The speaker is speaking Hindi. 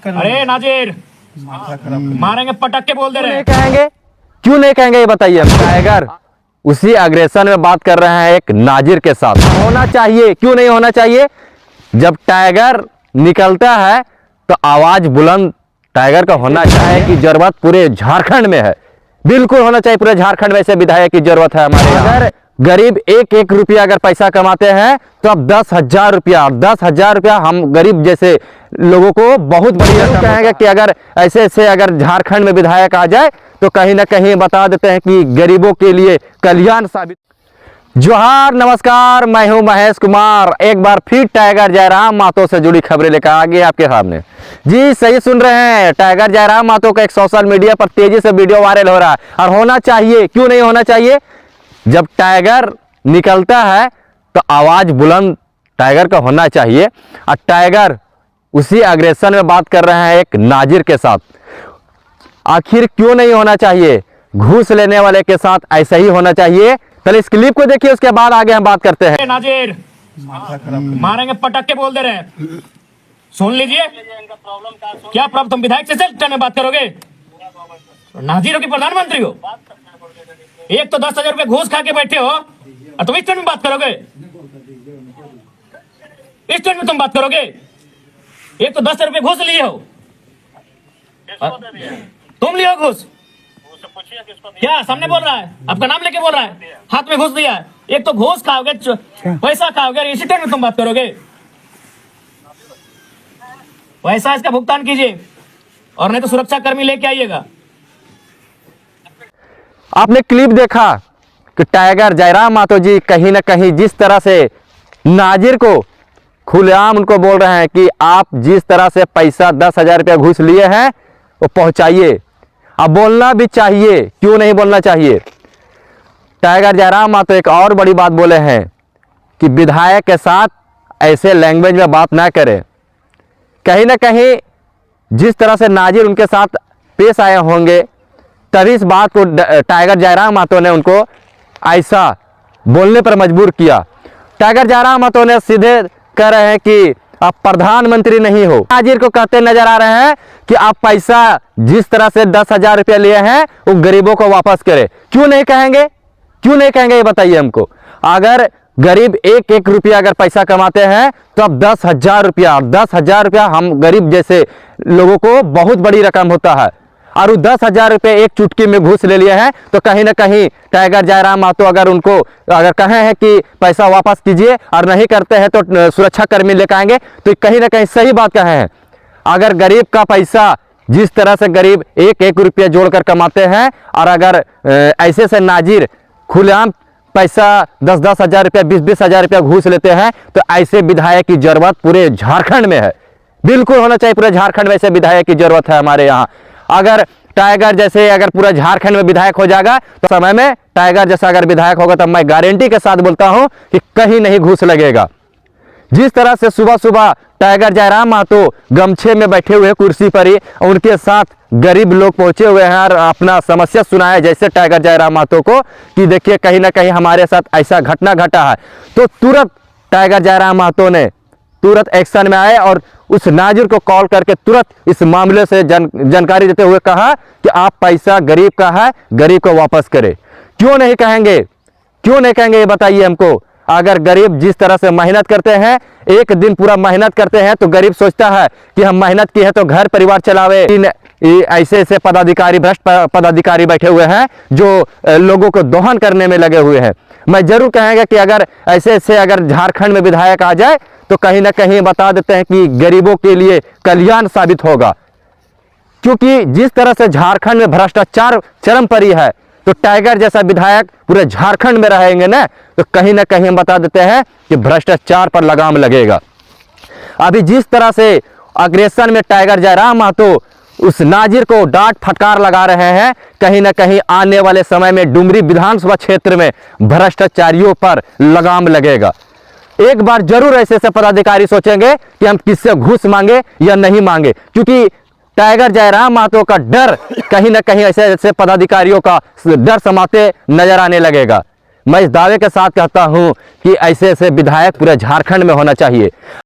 कर। अरे नाजिर, मारेंगे पटक के बोल दे रहे हैं। कहेंगे क्यों नहीं कहेंगे ये बताइए। टाइगर उसी अग्रेशन में बात कर रहे हैं एक नाजिर के साथ। होना चाहिए, क्यों नहीं होना चाहिए। जब टाइगर निकलता है तो आवाज बुलंद टाइगर का होना चाहिए की जरूरत पूरे झारखंड में है। बिल्कुल होना चाहिए, पूरे झारखंड में ऐसे विधायक की जरूरत है हमारे। अगर गरीब एक एक रुपया अगर पैसा कमाते हैं तो अब 10,000 रुपया, 10,000 रुपया हम गरीब जैसे लोगों को बहुत बड़ी रकम कहेंगे कि अगर ऐसे ऐसे अगर झारखंड में विधायक आ जाए तो कहीं ना कहीं बता देते हैं कि गरीबों के लिए कल्याण साबित। जोहार, नमस्कार, मैं हूं महेश कुमार। एक बार फिर टाइगर जयराम मातो से जुड़ी खबरें लेकर आ गए आपके सामने। जी सही सुन रहे हैं, टाइगर जयराम मातो का एक सोशल मीडिया पर तेजी से वीडियो वायरल हो रहा है। और होना चाहिए, क्यों नहीं होना चाहिए। जब टाइगर निकलता है तो आवाज बुलंद टाइगर का होना चाहिए। और टाइगर उसी अग्रेशन में बात कर रहे हैं एक नाजिर के साथ। आखिर क्यों नहीं होना चाहिए। घूस लेने वाले के साथ ऐसा ही होना चाहिए। पहले इस क्लिप को देखिए, उसके बाद आगे हम बात करते हैं। नाजिर, मारेंगे पटक के बोल दे रहे हैं। सुन लीजिए क्या प्रॉब्लम। तुम विधायक से टर्न में बात करोगे। नाजिर हो कि प्रधानमंत्री हो। एक तो 10,000 रुपए घूस खा के बैठे हो और तुम इस टर्न में बात करोगे। इस टर्न में तुम बात करोगे। एक तो 10,000 रुपए घूस लिए हो। तुम लिए हो घूस। क्या सामने बोल रहा है, आपका नाम लेके बोल रहा है, हाथ में घूस दिया है। एक तो घूस खाओगे, पैसा खाओगे, इसी टर्न में तुम बात करोगे। वैसा इसका भुगतान कीजिए और नहीं तो सुरक्षा कर्मी लेके आइएगा। आपने क्लिप देखा कि टाइगर जयराम मातो जी कहीं ना कहीं जिस तरह से नाजिर को खुलेआम उनको बोल रहे हैं कि आप जिस तरह से पैसा 10,000 रुपया घूस लिए हैं वो पहुंचाइए। अब बोलना भी चाहिए, क्यों नहीं बोलना चाहिए। टाइगर जयराम मातो एक और बड़ी बात बोले हैं कि विधायक के साथ ऐसे लैंग्वेज में बात ना करें। कहीं ना कहीं जिस तरह से नाजिर उनके साथ पेश आए होंगे तभी इस बात को टाइगर जयराम मातो ने उनको ऐसा बोलने पर मजबूर किया। टाइगर जयराम मातो ने सीधे कह रहे हैं कि आप प्रधानमंत्री नहीं हो। नाजिर को कहते नजर आ रहे हैं कि आप पैसा जिस तरह से 10,000 रुपया लिए हैं वो गरीबों को वापस करें। क्यों नहीं कहेंगे, क्यों नहीं कहेंगे ये बताइए हमको। अगर गरीब एक एक रुपया अगर पैसा कमाते हैं तो अब 10,000 रुपया, 10,000 रुपया हम गरीब जैसे लोगों को बहुत बड़ी रकम होता है। और 10,000 रुपये एक चुटकी में घूस ले लिए हैं तो कहीं ना कहीं टाइगर जयराम मातो अगर उनको अगर कहे हैं कि पैसा वापस कीजिए और नहीं करते हैं तो सुरक्षा कर्मी लेकर आएंगे तो कहीं ना कहीं सही बात कहे हैं। अगर गरीब का पैसा जिस तरह से गरीब एक एक रुपया जोड़कर कमाते हैं और अगर ऐसे से नाजिर खुलेआम पैसा 10-10 हज़ार रुपया, 20-20 हज़ार रुपया घूस लेते हैं तो ऐसे विधायक की जरूरत पूरे झारखंड में है। बिल्कुल होना चाहिए, पूरे झारखंड में ऐसे विधायक की जरूरत है हमारे यहाँ। अगर टाइगर जैसे अगर पूरा झारखंड में विधायक हो जाएगा तो समय में टाइगर जैसा अगर विधायक होगा तो मैं गारंटी के साथ बोलता हूं कि कहीं नहीं घूस लगेगा। जिस तरह से सुबह सुबह टाइगर जयराम मातो गमछे में बैठे हुए कुर्सी पर ही उनके साथ गरीब लोग पहुंचे हुए हैं और अपना समस्या सुनाया जैसे टाइगर जयराम मातो को कि देखिए कहीं ना कहीं हमारे साथ ऐसा घटना घटा है, तो तुरंत टाइगर जयराम मातो ने तुरंत एक्शन में आए और उस नाजिर को कॉल करके तुरंत इस मामले से जानकारी देते हुए कहा कि आप पैसा गरीब का है, गरीब को वापस करें। क्यों नहीं कहेंगे, क्यों नहीं कहेंगे ये बताइए हमको। अगर गरीब जिस तरह से मेहनत करते हैं, एक दिन पूरा मेहनत करते हैं तो गरीब सोचता है कि हम मेहनत की है तो घर परिवार चलावे। ऐसे ऐसे पदाधिकारी, भ्रष्ट पदाधिकारी बैठे हुए हैं जो लोगों को दोहन करने में लगे हुए हैं। मैं जरूर कहेंगे कि अगर ऐसे ऐसे अगर झारखंड में विधायक आ जाए तो कहीं ना कहीं बता देते हैं कि गरीबों के लिए कल्याण साबित होगा। क्योंकि जिस तरह से झारखंड में भ्रष्टाचार चरम पर ही है तो टाइगर जैसा विधायक पूरे झारखंड में रहेंगे ना तो कहीं ना कहीं हम बता देते हैं कि भ्रष्टाचार पर लगाम लगेगा। अभी जिस तरह से अग्रेसन में टाइगर जयराम मातो उस नाजिर को डांट फटकार लगा रहे हैं, कहीं ना कहीं आने वाले समय में डुमरी विधानसभा क्षेत्र में भ्रष्टाचारियों पर लगाम लगेगा। एक बार जरूर ऐसे ऐसे पदाधिकारी सोचेंगे कि हम किससे घूस मांगे या नहीं मांगे, क्योंकि टाइगर जयराम मातो का डर कहीं ना कहीं ऐसे ऐसे पदाधिकारियों का डर समाते नजर आने लगेगा। मैं इस दावे के साथ कहता हूं कि ऐसे ऐसे विधायक पूरे झारखंड में होना चाहिए।